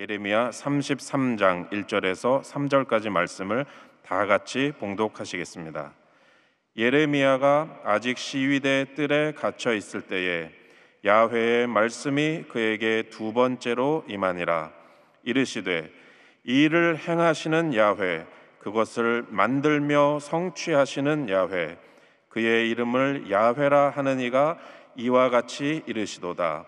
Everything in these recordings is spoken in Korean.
예레미야 33장 1절에서 3절까지 말씀을 다 같이 봉독하시겠습니다. 예레미야가 아직 시위대 뜰에 갇혀 있을 때에 야훼의 말씀이 그에게 두 번째로 임하니라. 이르시되 이 일을 행하시는 야훼, 그것을 만들며 성취하시는 야훼, 그의 이름을 야훼라 하는 이가 이와 같이 이르시도다.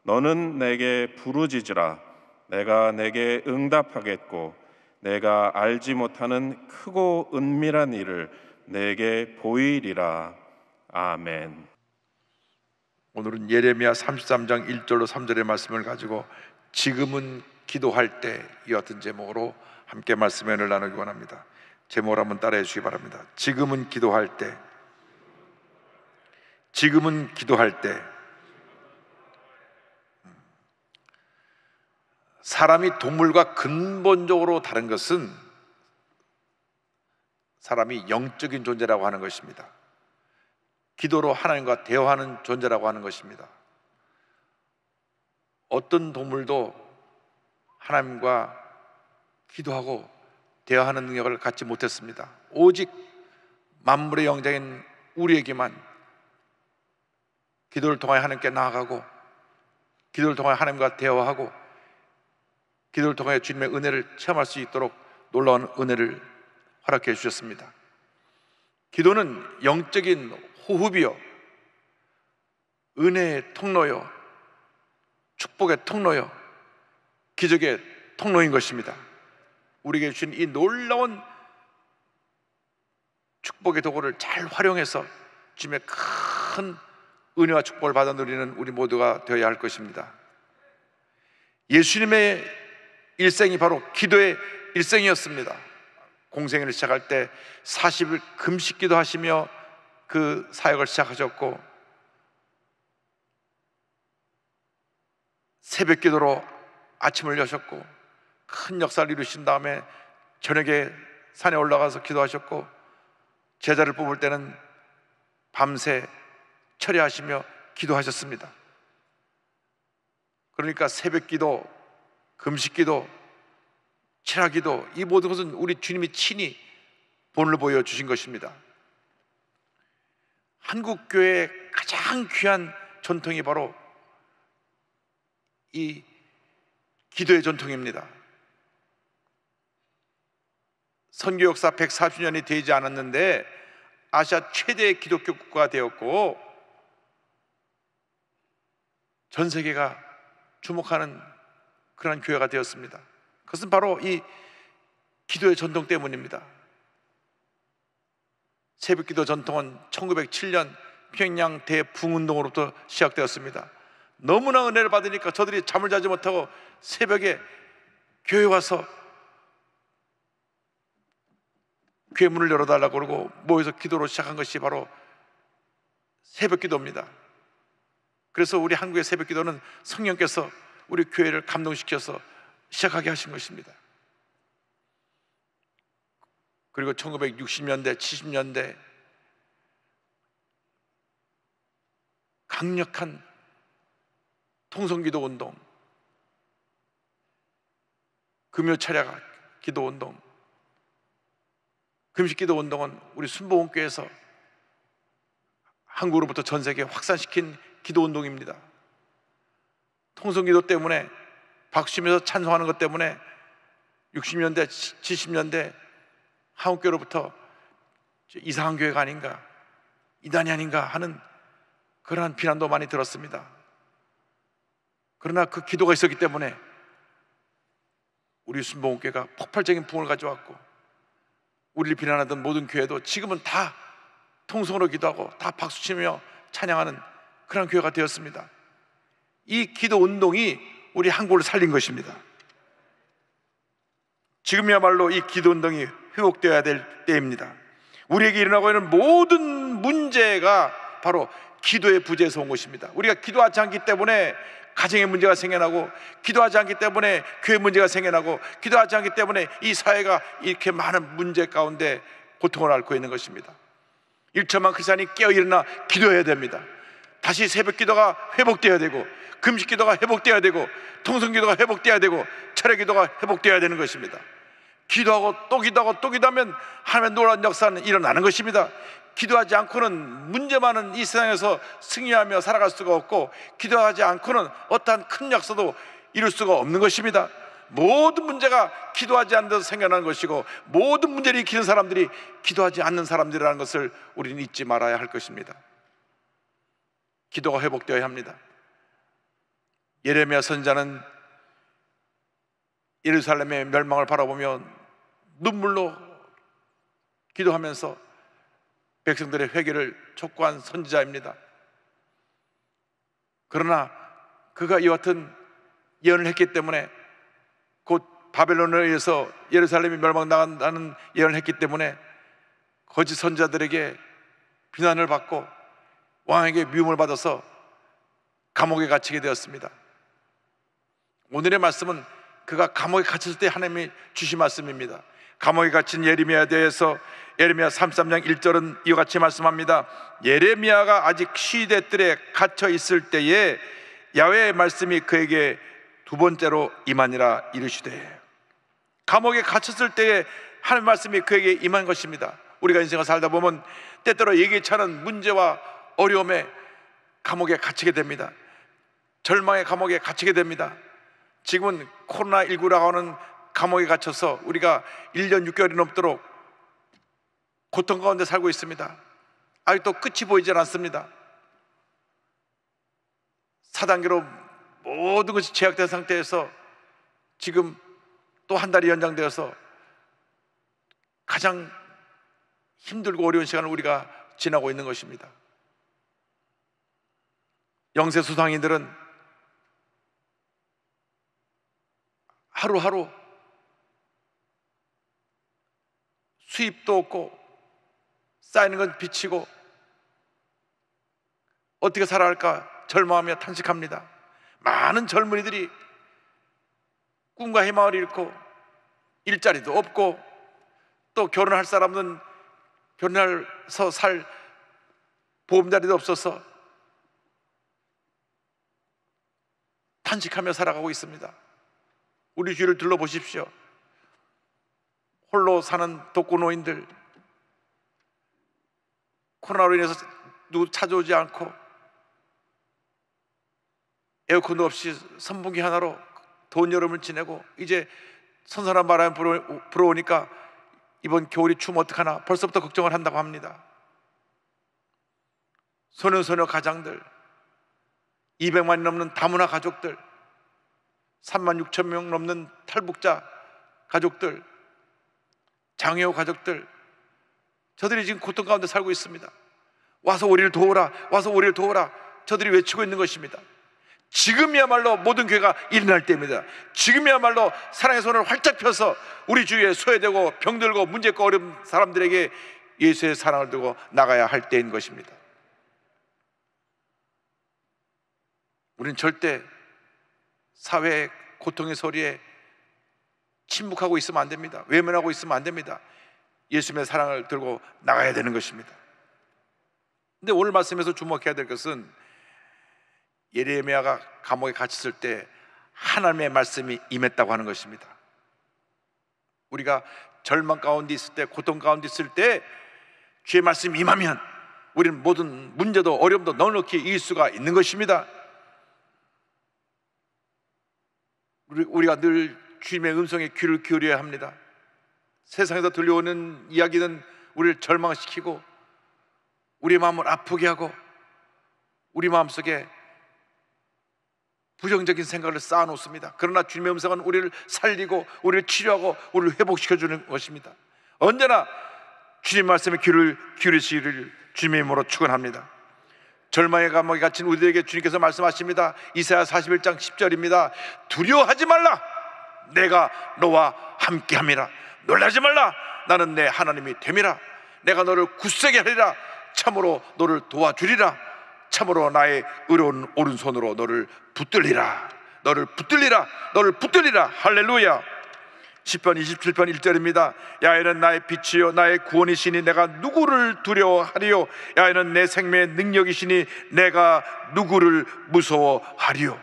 너는 내게 부르짖으라. 내가 내게 응답하겠고 내가 알지 못하는 크고 은밀한 일을 내게 보이리라. 아멘. 오늘은 예레미야 33장 1절로 3절의 말씀을 가지고 지금은 기도할 때 이 같은 제목으로 함께 말씀의 은혜를 나누기 원합니다. 제목을 한번 따라해 주시기 바랍니다. 지금은 기도할 때, 지금은 기도할 때. 사람이 동물과 근본적으로 다른 것은 사람이 영적인 존재라고 하는 것입니다. 기도로 하나님과 대화하는 존재라고 하는 것입니다. 어떤 동물도 하나님과 기도하고 대화하는 능력을 갖지 못했습니다. 오직 만물의 영장인 우리에게만 기도를 통하여 하나님께 나아가고, 기도를 통하여 하나님과 대화하고, 기도를 통하여 주님의 은혜를 체험할 수 있도록 놀라운 은혜를 허락해 주셨습니다. 기도는 영적인 호흡이요, 은혜의 통로요, 축복의 통로요, 기적의 통로인 것입니다. 우리에게 주신 이 놀라운 축복의 도구를 잘 활용해서 주님의 큰 은혜와 축복을 받아 누리는 우리 모두가 되어야 할 것입니다. 예수님의 일생이 바로 기도의 일생이었습니다. 공생애를 시작할 때 40일 금식 기도하시며 그 사역을 시작하셨고, 새벽 기도로 아침을 여셨고, 큰 역사를 이루신 다음에 저녁에 산에 올라가서 기도하셨고, 제자를 뽑을 때는 밤새 철야하시며 기도하셨습니다. 그러니까 새벽 기도, 금식 기도, 철야 기도, 이 모든 것은 우리 주님이 친히 본을 보여주신 것입니다. 한국 교회의 가장 귀한 전통이 바로 이 기도의 전통입니다. 선교 역사 140년이 되지 않았는데 아시아 최대의 기독교 국가가 되었고, 전 세계가 주목하는 그런 교회가 되었습니다. 그것은 바로 이 기도의 전통 때문입니다. 새벽기도 전통은 1907년 평양 대붕운동으로부터 시작되었습니다. 너무나 은혜를 받으니까 저들이 잠을 자지 못하고 새벽에 교회 와서 교회 문을 열어달라고 그러고 모여서 기도로 시작한 것이 바로 새벽기도입니다. 그래서 우리 한국의 새벽기도는 성령께서 우리 교회를 감동시켜서 시작하게 하신 것입니다. 그리고 1960년대, 70년대 강력한 통성기도 운동, 금요철야 기도 운동, 금식기도 운동은 우리 순복음교회에서 한국으로부터 전 세계에 확산시킨 기도 운동입니다. 통성기도 때문에 박수치면서 찬송하는 것 때문에 60년대, 70년대 한국교회로부터 이상한 교회가 아닌가, 이단이 아닌가 하는 그러한 비난도 많이 들었습니다. 그러나 그 기도가 있었기 때문에 우리 순복음교회가 폭발적인 부흥을 가져왔고, 우리를 비난하던 모든 교회도 지금은 다 통성으로 기도하고 다 박수치며 찬양하는 그런 교회가 되었습니다. 이 기도 운동이 우리 한국을 살린 것입니다. 지금이야말로 이 기도 운동이 회복되어야 될 때입니다. 우리에게 일어나고 있는 모든 문제가 바로 기도의 부재에서 온 것입니다. 우리가 기도하지 않기 때문에 가정의 문제가 생겨나고, 기도하지 않기 때문에 교회 문제가 생겨나고, 기도하지 않기 때문에 이 사회가 이렇게 많은 문제 가운데 고통을 앓고 있는 것입니다. 1천만 크리스찬이 깨어 일어나 기도해야 됩니다. 다시 새벽 기도가 회복되어야 되고, 금식 기도가 회복되어야 되고, 통성 기도가 회복되어야 되고, 철야 기도가 회복되어야 되는 것입니다. 기도하고 또 기도하고 또 기도하면 하나님의 놀라운 역사는 일어나는 것입니다. 기도하지 않고는 문제 많은 이 세상에서 승리하며 살아갈 수가 없고, 기도하지 않고는 어떠한 큰 역사도 이룰 수가 없는 것입니다. 모든 문제가 기도하지 않는 데서 생겨나는 것이고, 모든 문제를 일으키는 사람들이 기도하지 않는 사람들이라는 것을 우리는 잊지 말아야 할 것입니다. 기도가 회복되어야 합니다. 예레미야 선지자는 예루살렘의 멸망을 바라보며 눈물로 기도하면서 백성들의 회개를 촉구한 선지자입니다. 그러나 그가 이와 같은 예언을 했기 때문에, 곧 바벨론에 의해서 예루살렘이 멸망당한다는 예언을 했기 때문에 거짓 선지자들에게 비난을 받고 왕에게 미움을 받아서 감옥에 갇히게 되었습니다. 오늘의 말씀은 그가 감옥에 갇혔을 때 하나님이 주신 말씀입니다. 감옥에 갇힌 예레미야에 대해서 예레미야 33장 1절은 이와 같이 말씀합니다. 예레미야가 아직 시대 뜰에 갇혀 있을 때에 야훼의 말씀이 그에게 두 번째로 임하니라 이르시되, 감옥에 갇혔을 때에 하나님의 말씀이 그에게 임한 것입니다. 우리가 인생을 살다 보면 때때로 예기치 않은 문제와 어려움에 감옥에 갇히게 됩니다. 절망의 감옥에 갇히게 됩니다. 지금은 코로나19라고 하는 감옥에 갇혀서 우리가 1년 6개월이 넘도록 고통 가운데 살고 있습니다. 아직도 끝이 보이질 않습니다. 4단계로 모든 것이 제약된 상태에서 지금 또 한 달이 연장되어서 가장 힘들고 어려운 시간을 우리가 지나고 있는 것입니다. 영세수상인들은 하루하루 수입도 없고 쌓이는 건 비치고 어떻게 살아야 할까 절망하며 탄식합니다. 많은 젊은이들이 꿈과 희망을 잃고 일자리도 없고, 또 결혼할 사람은 결혼해서 살 보험자리도 없어서 탄식하며 살아가고 있습니다. 우리 주위를 둘러보십시오. 홀로 사는 독거노인들, 코로나로 인해서 누구 찾아오지 않고 에어컨도 없이 선풍기 하나로 더운 여름을 지내고, 이제 선선한 바람이 불어오니까 이번 겨울이 추우면 어떡하나 벌써부터 걱정을 한다고 합니다. 소년소녀 가장들, 200만이 넘는 다문화 가족들, 3만 6천 명 넘는 탈북자 가족들, 장애우 가족들, 저들이 지금 고통 가운데 살고 있습니다. 와서 우리를 도우라, 와서 우리를 도우라, 저들이 외치고 있는 것입니다. 지금이야말로 모든 교회가 일어날 때입니다. 지금이야말로 사랑의 손을 활짝 펴서 우리 주위에 소외되고 병들고 문제 있고 어려운 사람들에게 예수의 사랑을 두고 나가야 할 때인 것입니다. 우리는 절대 사회의 고통의 소리에 침묵하고 있으면 안 됩니다. 외면하고 있으면 안 됩니다. 예수님의 사랑을 들고 나가야 되는 것입니다. 근데 오늘 말씀에서 주목해야 될 것은 예레미야가 감옥에 갇혔을 때 하나님의 말씀이 임했다고 하는 것입니다. 우리가 절망 가운데 있을 때, 고통 가운데 있을 때 주의 말씀이 임하면 우리는 모든 문제도 어려움도 넉넉히 이길 수가 있는 것입니다. 우리가 늘 주님의 음성에 귀를 기울여야 합니다. 세상에서 들려오는 이야기는 우리를 절망시키고 우리 마음을 아프게 하고 우리 마음속에 부정적인 생각을 쌓아놓습니다. 그러나 주님의 음성은 우리를 살리고 우리를 치료하고 우리를 회복시켜주는 것입니다. 언제나 주님 말씀에 귀를 기울이시기를 주님의 이름으로 축원합니다. 절망의 감옥에 갇힌 우리에게 주님께서 말씀하십니다. 이사야 41장 10절입니다. 두려워하지 말라, 내가 너와 함께함이라. 놀라지 말라, 나는 내 하나님이 됨이라. 내가 너를 굳세게 하리라. 참으로 너를 도와주리라. 참으로 나의 의로운 오른손으로 너를 붙들리라. 너를 붙들리라. 너를 붙들리라. 할렐루야. 10편 27편 1절입니다. 야훼는 나의 빛이요 나의 구원이시니 내가 누구를 두려워하리요. 야훼는 내 생명의 능력이시니 내가 누구를 무서워하리요.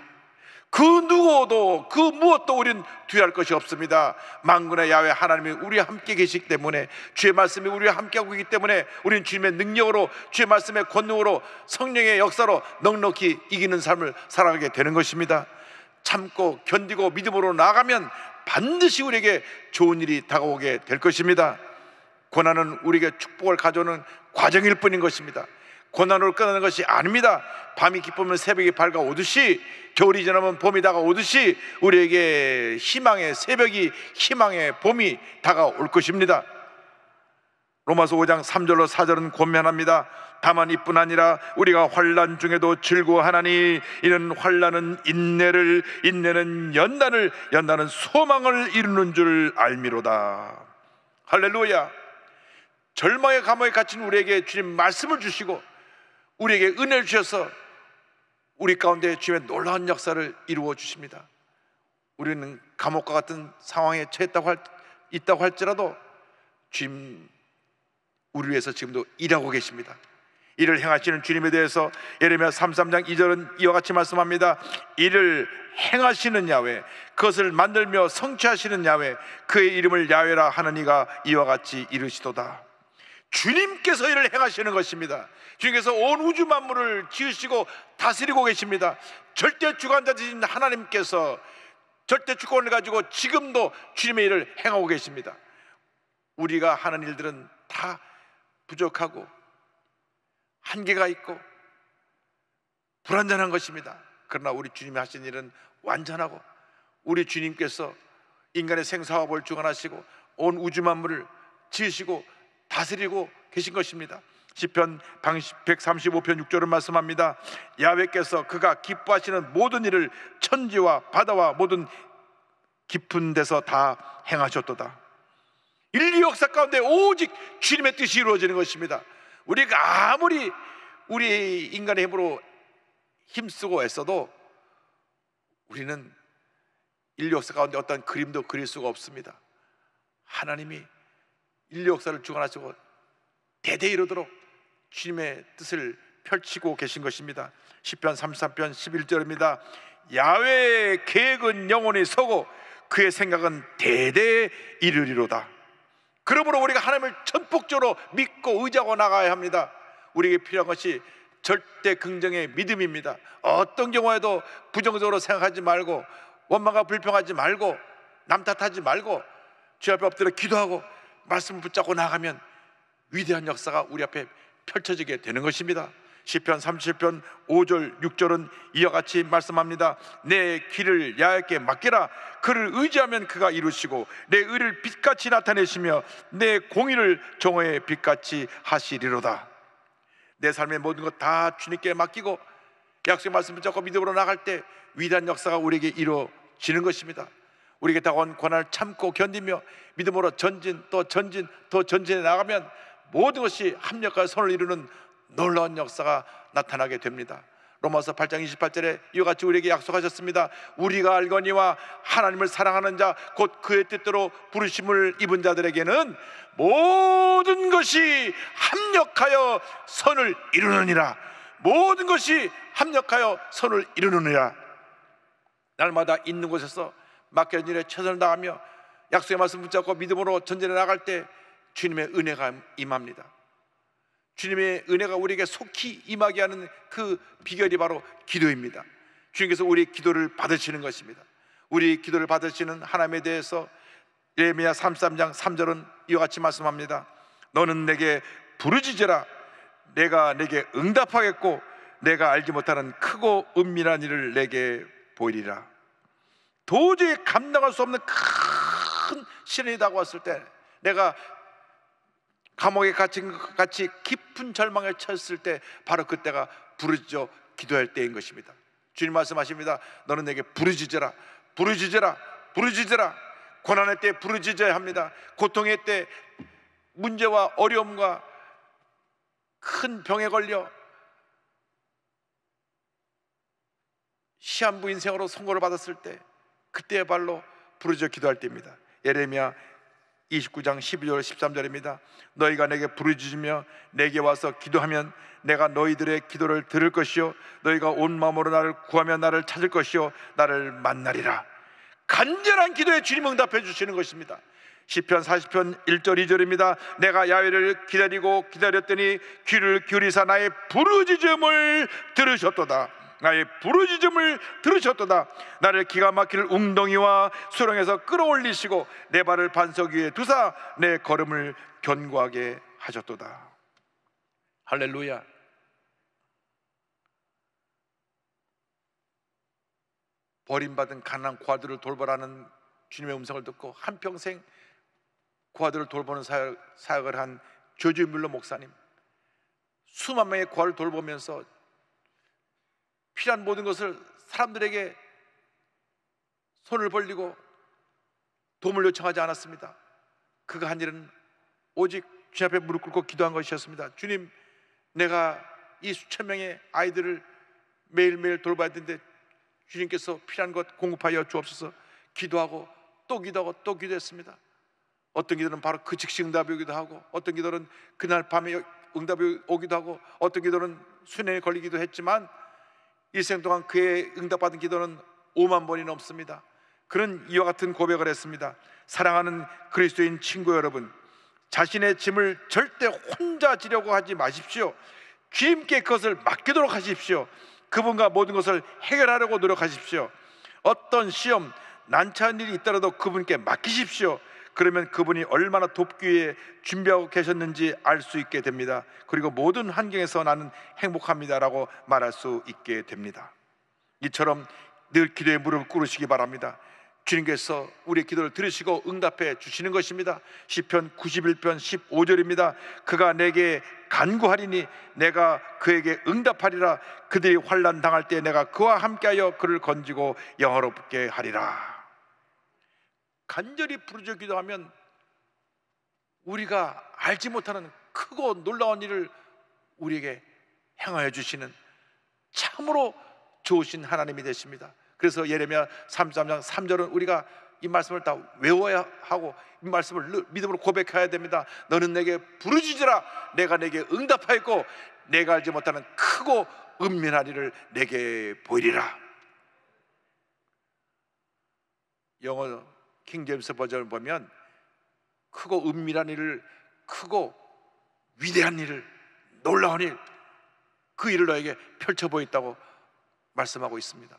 그 누구도 그 무엇도 우리는 두려할 것이 없습니다. 만군의 야훼 하나님이 우리와 함께 계시기 때문에, 주의 말씀이 우리와 함께하고 있기 때문에 우리는 주님의 능력으로, 주의 말씀의 권능으로, 성령의 역사로 넉넉히 이기는 삶을 살아가게 되는 것입니다. 참고 견디고 믿음으로 나아가면 반드시 우리에게 좋은 일이 다가오게 될 것입니다. 고난은 우리에게 축복을 가져오는 과정일 뿐인 것입니다. 고난으로 끝나는 것이 아닙니다. 밤이 깊으면 새벽이 밝아오듯이, 겨울이 지나면 봄이 다가오듯이 우리에게 희망의 새벽이, 희망의 봄이 다가올 것입니다. 로마서 5장 3절로 4절은 권면합니다. 다만 이뿐 아니라 우리가 환난 중에도 즐거워하나니 이는 환난은 인내를, 인내는 연단을, 연단은 소망을 이루는 줄 알미로다. 할렐루야. 절망의 감옥에 갇힌 우리에게 주님 말씀을 주시고 우리에게 은혜를 주셔서 우리 가운데 주님의 놀라운 역사를 이루어 주십니다. 우리는 감옥과 같은 상황에 있다고 할지라도 주님 우리 위해서 지금도 일하고 계십니다. 이를 행하시는 주님에 대해서 예레미야 33장 2절은 이와 같이 말씀합니다. 이를 행하시는 야훼, 그것을 만들며 성취하시는 야훼, 그의 이름을 야훼라 하는 이가 이와 같이 이르시도다. 주님께서 이를 행하시는 것입니다. 주님께서 온 우주 만물을 지으시고 다스리고 계십니다. 절대 주관자이신 하나님께서 절대 주권을 가지고 지금도 주님의 일을 행하고 계십니다. 우리가 하는 일들은 다 부족하고 한계가 있고 불완전한 것입니다. 그러나 우리 주님이 하신 일은 완전하고, 우리 주님께서 인간의 생사화복을 주관하시고 온 우주 만물을 지으시고 다스리고 계신 것입니다. 시편 135편 6절은 말씀합니다. 야훼께서 그가 기뻐하시는 모든 일을 천지와 바다와 모든 깊은 데서 다 행하셨도다. 인류 역사 가운데 오직 주님의 뜻이 이루어지는 것입니다. 우리가 아무리 우리 인간의 힘으로 힘쓰고 애써도 우리는 인류 역사 가운데 어떤 그림도 그릴 수가 없습니다. 하나님이 인류 역사를 주관하시고 대대히 이루도록 주님의 뜻을 펼치고 계신 것입니다. 시편 33편 11절입니다. 야훼의 계획은 영원히 서고 그의 생각은 대대에 이르리로다. 그러므로 우리가 하나님을 전폭적으로 믿고 의지하고 나가야 합니다. 우리에게 필요한 것이 절대 긍정의 믿음입니다. 어떤 경우에도 부정적으로 생각하지 말고, 원망과 불평하지 말고, 남 탓하지 말고 주 앞에 엎드려 기도하고 말씀을 붙잡고 나가면 위대한 역사가 우리 앞에 펼쳐지게 되는 것입니다. 시편 37편 5절 6절은 이와 같이 말씀합니다. 내 길을 야훼께 맡기라. 그를 의지하면 그가 이루시고 내 의를 빛같이 나타내시며 내 공의를 정오의 빛같이 하시리로다. 내 삶의 모든 것 다 주님께 맡기고 약속의 말씀 붙잡고 믿음으로 나갈 때 위대한 역사가 우리에게 이루어지는 것입니다. 우리에게 다가온 고난을 참고 견디며 믿음으로 전진 또 전진 또 전진해 나가면 모든 것이 합력하여 선을 이루는 놀라운 역사가 나타나게 됩니다. 로마서 8장 28절에 이와 같이 우리에게 약속하셨습니다. 우리가 알거니와 하나님을 사랑하는 자 곧 그의 뜻대로 부르심을 입은 자들에게는 모든 것이 합력하여 선을 이루느니라. 모든 것이 합력하여 선을 이루느니라. 날마다 있는 곳에서 맡겨진 일에 최선을 다하며 약속의 말씀 붙잡고 믿음으로 전진해 나갈 때 주님의 은혜가 임합니다. 주님의 은혜가 우리에게 속히 임하게 하는 그 비결이 바로 기도입니다. 주님께서 우리의 기도를 받으시는 것입니다. 우리 기도를 받으시는 하나님에 대해서 예레미야 33장 3절은 이와 같이 말씀합니다. 너는 내게 부르짖으라. 내가 내게 응답하겠고 내가 알지 못하는 크고 은밀한 일을 내게 보이리라. 도저히 감당할 수 없는 큰 시련이 다가왔을 때, 내가 감옥에 갇힌 것 같이 깊은 절망에 처했을 때 바로 그때가 부르짖어 기도할 때인 것입니다. 주님 말씀하십니다. 너는 내게 부르짖으라. 부르짖으라. 부르짖으라. 고난의 때 부르짖어야 합니다. 고통의 때, 문제와 어려움과 큰 병에 걸려 시한부 인생으로 선고를 받았을 때, 그때야말로 부르짖어 기도할 때입니다. 예레미야 29장 12절 13절입니다. 너희가 내게 부르짖으며 내게 와서 기도하면 내가 너희들의 기도를 들을 것이요 너희가 온 마음으로 나를 구하며 나를 찾을 것이요 나를 만나리라. 간절한 기도에 주님 응답해 주시는 것입니다. 시편 40편 1절 2절입니다. 내가 야훼를 기다리고 기다렸더니 귀를 기울이사 나의 부르짖음을 들으셨도다. 나의 부르짖음을 들으셨도다. 나를 기가 막힐 웅덩이와 수렁에서 끌어올리시고 내 발을 반석 위에 두사 내 걸음을 견고하게 하셨도다. 할렐루야. 버림받은 가난한 고아들을 돌보라는 주님의 음성을 듣고 한평생 고아들을 돌보는 사역을 한 조지 뮬러 목사님, 수만 명의 고아를 돌보면서 필요한 모든 것을 사람들에게 손을 벌리고 도움을 요청하지 않았습니다. 그가 한 일은 오직 주님 앞에 무릎 꿇고 기도한 것이었습니다. 주님, 내가 이 수천 명의 아이들을 매일매일 돌봐야 되는데 주님께서 필요한 것 공급하여 주옵소서. 기도하고 또 기도하고 또 기도했습니다. 어떤 기도는 바로 그 즉시 응답이 오기도 하고, 어떤 기도는 그날 밤에 응답이 오기도 하고, 어떤 기도는 수년이 걸리기도 했지만 일생 동안 그의 응답받은 기도는 5만 번이 넘습니다. 그런 이와 같은 고백을 했습니다. 사랑하는 그리스도인 친구 여러분, 자신의 짐을 절대 혼자 지려고 하지 마십시오. 주님께 그것을 맡기도록 하십시오. 그분과 모든 것을 해결하려고 노력하십시오. 어떤 시험, 난처한 일이 있더라도 그분께 맡기십시오. 그러면 그분이 얼마나 돕기 위해 준비하고 계셨는지 알 수 있게 됩니다. 그리고 모든 환경에서 나는 행복합니다라고 말할 수 있게 됩니다. 이처럼 늘 기도에 무릎을 꿇으시기 바랍니다. 주님께서 우리의 기도를 들으시고 응답해 주시는 것입니다. 시편 91편 15절입니다. 그가 내게 간구하리니 내가 그에게 응답하리라. 그들이 환난 당할 때 내가 그와 함께하여 그를 건지고 영화롭게 하리라. 간절히 부르짖어 기도하면 우리가 알지 못하는 크고 놀라운 일을 우리에게 행하여 주시는 참으로 좋으신 하나님이 되십니다. 그래서 예레미야 33장 3절은 우리가 이 말씀을 다 외워야 하고 이 말씀을 믿음으로 고백해야 됩니다. 너는 내게 부르짖으라. 내가 내게 응답하였고 내가 알지 못하는 크고 은밀한 일을 내게 보이리라. 영어 킹 제임스 버전을 보면 크고 은밀한 일을, 크고 위대한 일을, 놀라운 일, 그 일을 너에게 펼쳐 보였다고 말씀하고 있습니다.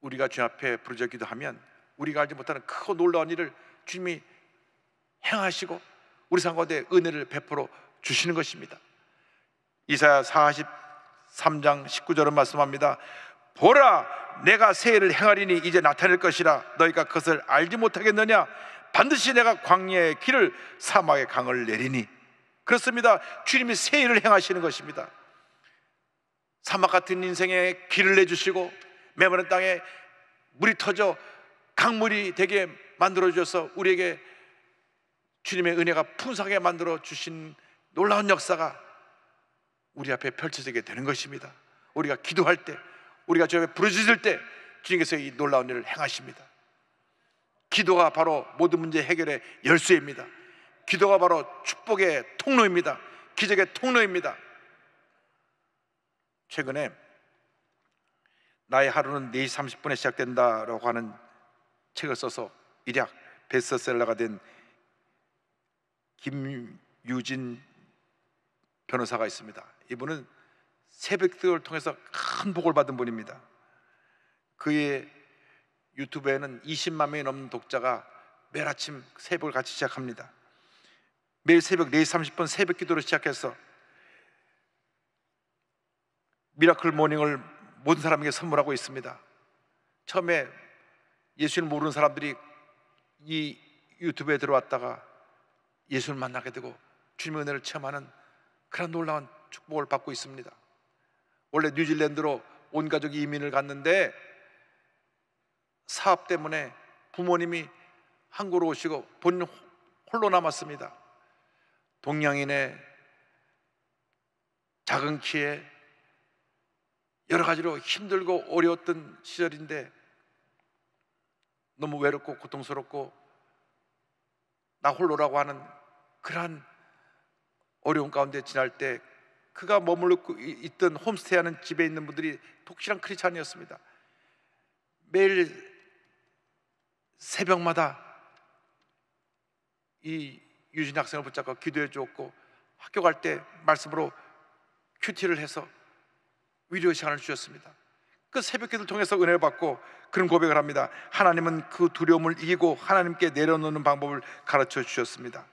우리가 주님 앞에 부르짖어 기도하면 우리가 알지 못하는 크고 놀라운 일을 주님이 행하시고 우리 삶 가운데 은혜를 베풀어 주시는 것입니다. 이사야 43장 19절은 말씀합니다. 보라, 내가 새 일을 행하리니 이제 나타낼 것이라. 너희가 그것을 알지 못하겠느냐? 반드시 내가 광야의 길을 사막의 강을 내리니. 그렇습니다. 주님이 새 일을 행하시는 것입니다. 사막 같은 인생에 길을 내주시고 메마른 땅에 물이 터져 강물이 되게 만들어 주셔서 우리에게 주님의 은혜가 풍성하게 만들어 주신 놀라운 역사가 우리 앞에 펼쳐지게 되는 것입니다. 우리가 기도할 때, 우리가 주님 앞에 부르짖을 때 주님께서 이 놀라운 일을 행하십니다. 기도가 바로 모든 문제 해결의 열쇠입니다. 기도가 바로 축복의 통로입니다. 기적의 통로입니다. 최근에 나의 하루는 4시 30분에 시작된다라고 하는 책을 써서 일약 베스트셀러가 된 김유진 변호사가 있습니다. 이분은 새벽기도를 통해서 큰 복을 받은 분입니다. 그의 유튜브에는 20만 명이 넘는 독자가 매일 아침 새벽을 같이 시작합니다. 매일 새벽 4시 30분 새벽기도를 시작해서 미라클 모닝을 모든 사람에게 선물하고 있습니다. 처음에 예수를 모르는 사람들이 이 유튜브에 들어왔다가 예수를 만나게 되고 주님의 은혜를 체험하는 그런 놀라운 축복을 받고 있습니다. 원래 뉴질랜드로 온 가족이 이민을 갔는데 사업 때문에 부모님이 한국으로 오시고 본인 홀로 남았습니다. 동양인의 작은 키에 여러 가지로 힘들고 어려웠던 시절인데 너무 외롭고 고통스럽고 나 홀로라고 하는 그러한 어려운 가운데 지날 때 그가 머물고 있던 홈스테이하는 집에 있는 분들이 독실한 크리스찬이었습니다. 매일 새벽마다 이 유진 학생을 붙잡고 기도해 주었고, 학교 갈 때 말씀으로 큐티를 해서 위로의 시간을 주셨습니다. 그 새벽기도를 통해서 은혜를 받고 그런 고백을 합니다. 하나님은 그 두려움을 이기고 하나님께 내려놓는 방법을 가르쳐 주셨습니다.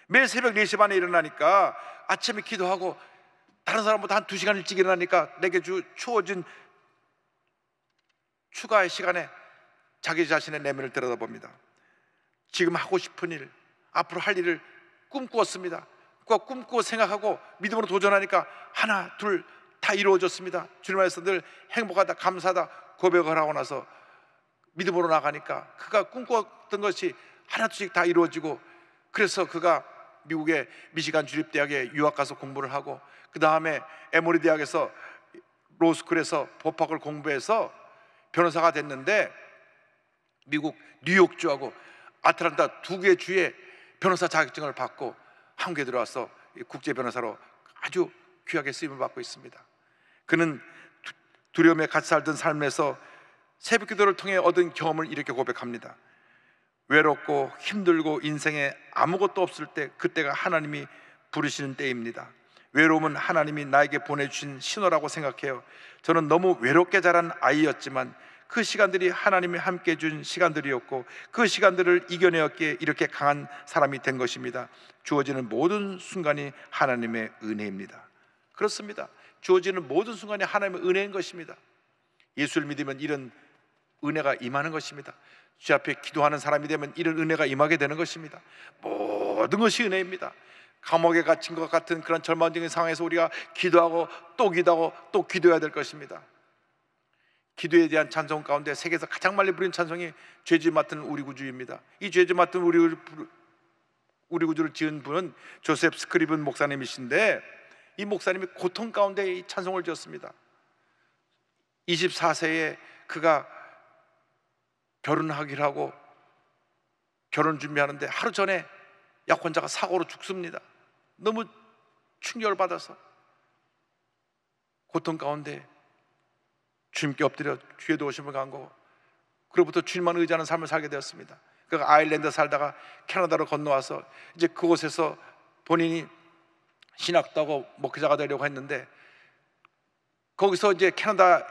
매일 새벽 4시 반에 일어나니까 아침에 기도하고 다른 사람보다 한 2시간 일찍 일어나니까 내게 주어진 추가의 시간에 자기 자신의 내면을 들여다봅니다. 지금 하고 싶은 일, 앞으로 할 일을 꿈꾸었습니다. 꿈꾸고 생각하고 믿음으로 도전하니까 하나 둘 다 이루어졌습니다. 주님 안에서 늘 행복하다, 감사하다 고백을 하고 나서 믿음으로 나가니까 그가 꿈꾸었던 것이 하나둘씩 다 이루어지고, 그래서 그가 미국의 미시간 주립대학에 유학 가서 공부를 하고, 그 다음에 에모리 대학에서 로스쿨에서 법학을 공부해서 변호사가 됐는데, 미국 뉴욕주하고 아틀란타 2개 주에 변호사 자격증을 받고 한국에 들어와서 국제 변호사로 아주 귀하게 쓰임을 받고 있습니다. 그는 두려움에 같이 살던 삶에서 새벽 기도를 통해 얻은 경험을 이렇게 고백합니다. 외롭고 힘들고 인생에 아무것도 없을 때, 그때가 하나님이 부르시는 때입니다. 외로움은 하나님이 나에게 보내주신 신호라고 생각해요. 저는 너무 외롭게 자란 아이였지만 그 시간들이 하나님이 함께 해준 시간들이었고, 그 시간들을 이겨내었기에 이렇게 강한 사람이 된 것입니다. 주어지는 모든 순간이 하나님의 은혜입니다. 그렇습니다. 주어지는 모든 순간이 하나님의 은혜인 것입니다. 예수를 믿으면 이런 은혜가 임하는 것입니다. 주 앞에 기도하는 사람이 되면 이런 은혜가 임하게 되는 것입니다. 모든 것이 은혜입니다. 감옥에 갇힌 것 같은 그런 절망적인 상황에서 우리가 기도하고 또 기도하고 또 기도해야 될 것입니다. 기도에 대한 찬송 가운데 세계에서 가장 많이 부른 찬송이 죄지 맡은 우리 구주입니다. 이 죄지 맡은 우리 구주를 지은 분은 조셉 스크리븐 목사님이신데, 이 목사님이 고통 가운데 이 찬송을 지었습니다. 24세에 그가 결혼하기로 하고 결혼 준비하는데 하루 전에 약혼자가 사고로 죽습니다. 너무 충격을 받아서 고통 가운데 주님께 엎드려 주의 도우심을 간 거고, 그로부터 주님만 의지하는 삶을 살게 되었습니다. 그가 아일랜드 살다가 캐나다로 건너와서 이제 그곳에서 본인이 신학도 하고 목회자가 되려고 했는데, 거기서 이제 캐나다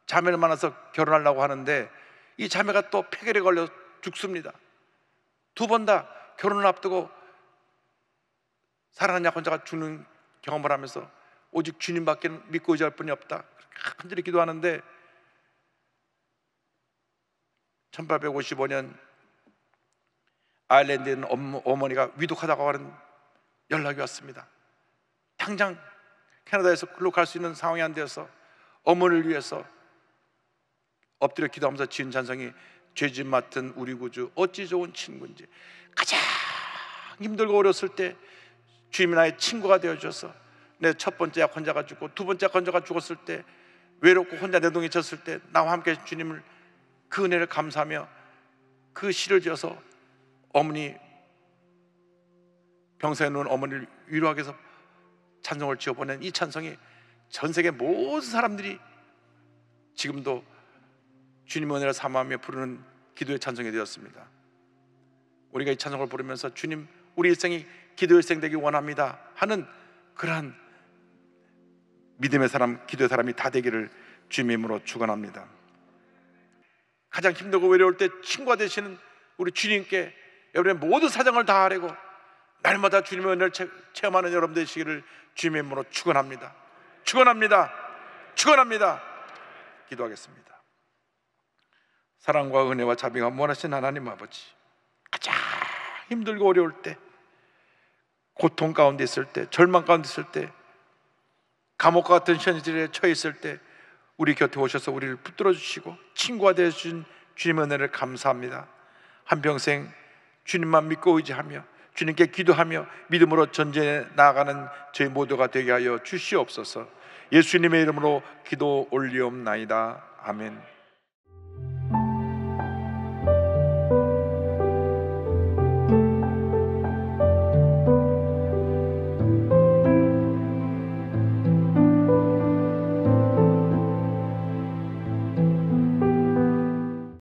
자매를 만나서 결혼하려고 하는데 이 자매가 또 폐결에 걸려 죽습니다. 2번 다 결혼을 앞두고 사랑하는 약혼자가 죽는 경험을 하면서 오직 주님밖에 믿고 의지할 분이 없다, 간절히 기도하는데 1855년 아일랜드에 있는 어머니가 위독하다고 하는 연락이 왔습니다. 당장 캐나다에서 글로 갈 수 있는 상황이 안 되어서 어머니를 위해서 엎드려 기도하면서 지은 찬송이 죄짐 맡은 우리 구주 어찌 좋은 친구인지. 가장 힘들고 어렸을 때 주님이 나의 친구가 되어줘서 내 첫 번째 약혼자가 죽고 2번째 약혼자가 죽었을 때 외롭고 혼자 내동이 졌을 때 나와 함께 주님을, 그 은혜를 감사하며 그 시를 지어서 어머니 병사에 누운 어머니를 위로하기 위해서 찬송을 지어보낸 이 찬송이 전 세계 모든 사람들이 지금도 주님의 은혜를 사모하며 부르는 기도의 찬송이 되었습니다. 우리가 이 찬송을 부르면서 주님, 우리 일생이 기도의 일생 되기 원합니다 하는 그러한 믿음의 사람, 기도의 사람이 다 되기를 주님의 이름으로 축원합니다. 가장 힘들고 외로울 때 친구가 되시는 우리 주님께 여러분의 모든 사정을 다 아뢰고 날마다 주님의 은혜를 체험하는 여러분 되시기를 주님의 이름으로 축원합니다. 축원합니다. 축원합니다. 기도하겠습니다. 사랑과 은혜와 자비가 무한하신 하나님 아버지, 가장 힘들고 어려울 때, 고통 가운데 있을 때, 절망 가운데 있을 때, 감옥과 같은 현실에 처해 있을 때 우리 곁에 오셔서 우리를 붙들어 주시고 친구가 되어주신 주님의 은혜를 감사합니다. 한평생 주님만 믿고 의지하며 주님께 기도하며 믿음으로 전진해 나아가는 저희 모두가 되게 하여 주시옵소서. 예수님의 이름으로 기도 올리옵나이다. 아멘.